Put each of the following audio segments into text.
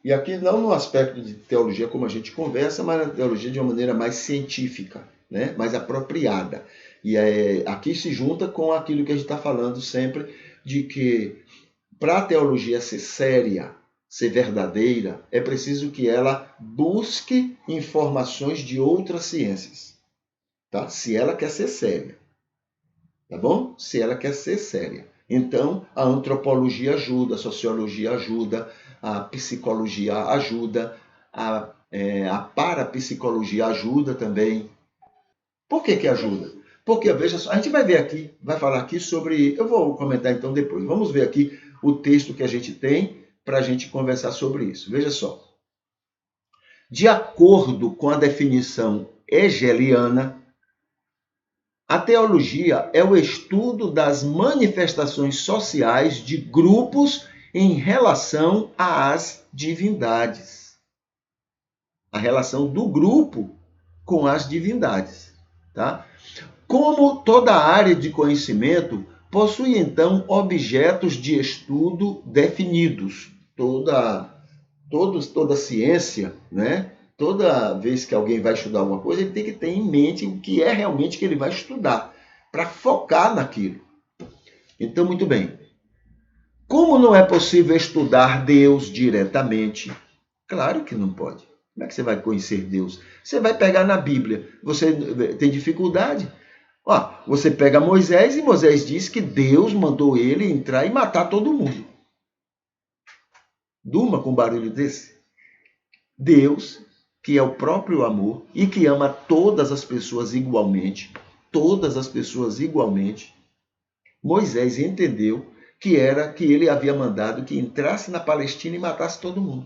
E aqui não no aspecto de teologia como a gente conversa, mas na teologia de uma maneira mais científica, né? Mais apropriada. E aqui se junta com aquilo que a gente está falando sempre, de que para a teologia ser séria, ser verdadeira, é preciso que ela busque informações de outras ciências, tá? Se ela quer ser séria, tá bom? Se ela quer ser séria. Então, a antropologia ajuda, a sociologia ajuda, a psicologia ajuda, a parapsicologia ajuda também. Por que ajuda? Porque, veja só, a gente vai ver aqui, vai falar aqui sobre... Eu vou comentar então depois. Vamos ver aqui o texto que a gente tem para a gente conversar sobre isso. Veja só. De acordo com a definição hegeliana, a teologia é o estudo das manifestações sociais de grupos em relação às divindades. A relação do grupo com as divindades, tá? Como toda área de conhecimento possui, então, objetos de estudo definidos. Toda ciência, né? Toda vez que alguém vai estudar alguma coisa, ele tem que ter em mente o que é realmente que ele vai estudar, para focar naquilo. Então, muito bem. Como não é possível estudar Deus diretamente? Claro que não pode. Como é que você vai conhecer Deus? Você vai pegar na Bíblia. Você tem dificuldade? Você pega Moisés e Moisés diz que Deus mandou ele entrar e matar todo mundo. Durma com um barulho desse. Deus, que é o próprio amor e que ama todas as pessoas igualmente, Moisés entendeu que ele havia mandado que entrasse na Palestina e matasse todo mundo.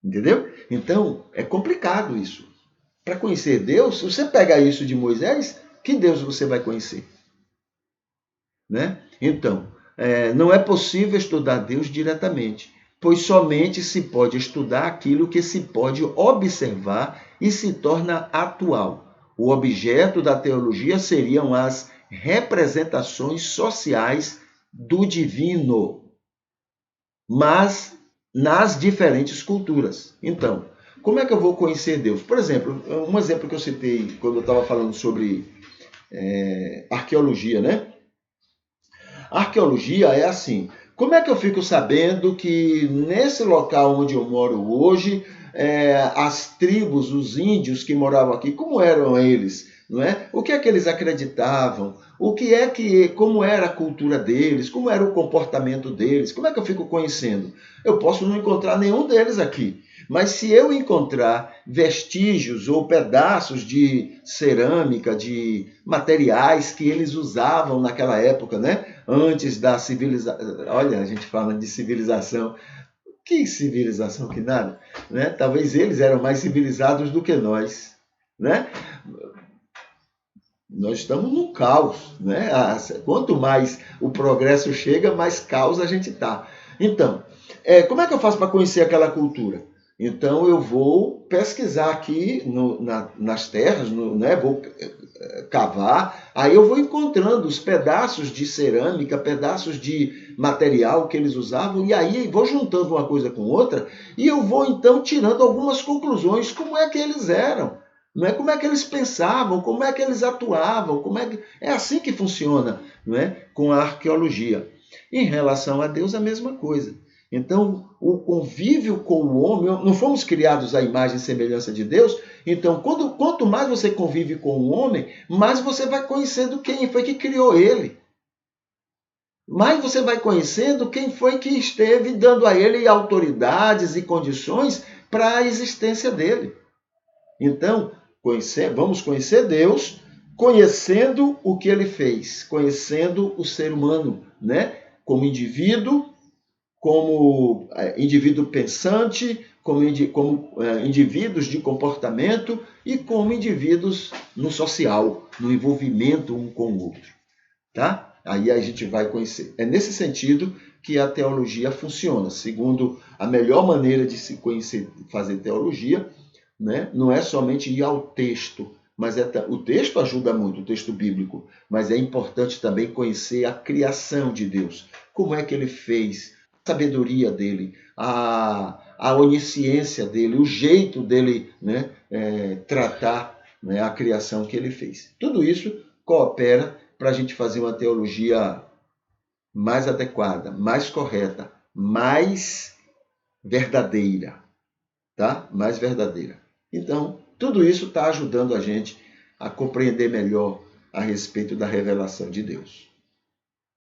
Entendeu? Então, é complicado isso. Para conhecer Deus, se você pegar isso de Moisés, que Deus você vai conhecer? Né? Então, não é possível estudar Deus diretamente, pois somente se pode estudar aquilo que se pode observar e se torna atual. O objeto da teologia seriam as representações sociais do divino, mas nas diferentes culturas. Então, como é que eu vou conhecer Deus? Por exemplo, um exemplo que eu citei quando eu estava falando sobre arqueologia, né? Arqueologia é assim. Como é que eu fico sabendo que nesse local onde eu moro hoje, as tribos, os índios que moravam aqui, como eram eles? Não é? O que é que eles acreditavam? Como era a cultura deles? Como era o comportamento deles? Como é que eu fico conhecendo? Eu posso não encontrar nenhum deles aqui. Mas se eu encontrar vestígios ou pedaços de cerâmica, de materiais que eles usavam naquela época, né? Antes da civilização. Olha, a gente fala de civilização. Que civilização, que nada. Né? Talvez eles eram mais civilizados do que nós. Né? Nós estamos no caos. Né? Quanto mais o progresso chega, mais caos a gente está. Então, como é que eu faço para conhecer aquela cultura? Então, eu vou pesquisar aqui nas terras, né? Vou cavar, aí eu vou encontrando os pedaços de cerâmica, pedaços de material que eles usavam, e aí vou juntando uma coisa com outra, e eu vou então tirando algumas conclusões, como é que eles eram, não é? Como é que eles pensavam, como é que eles atuavam, é assim que funciona, não é? Com a arqueologia. Em relação a Deus, a mesma coisa. Então, o convívio com o homem, não fomos criados à imagem e semelhança de Deus, então quanto mais você convive com o homem, mais você vai conhecendo quem foi que criou ele. Mais você vai conhecendo quem foi que esteve dando a ele autoridades e condições para a existência dele. Então, vamos conhecer Deus conhecendo o que ele fez, conhecendo o ser humano, né? Como indivíduo pensante, como indivíduos de comportamento e como indivíduos no social, no envolvimento um com o outro. Tá? Aí a gente vai conhecer. É nesse sentido que a teologia funciona, segundo a melhor maneira de se conhecer, fazer teologia, né? Não é somente ir ao texto, mas o texto ajuda muito, o texto bíblico, mas é importante também conhecer a criação de Deus. Como é que ele fez sabedoria dele, a onisciência dele, o jeito dele, né, tratar, né, a criação que ele fez. Tudo isso coopera para a gente fazer uma teologia mais adequada, mais correta, mais verdadeira, tá? Mais verdadeira. Então, tudo isso está ajudando a gente a compreender melhor a respeito da revelação de Deus.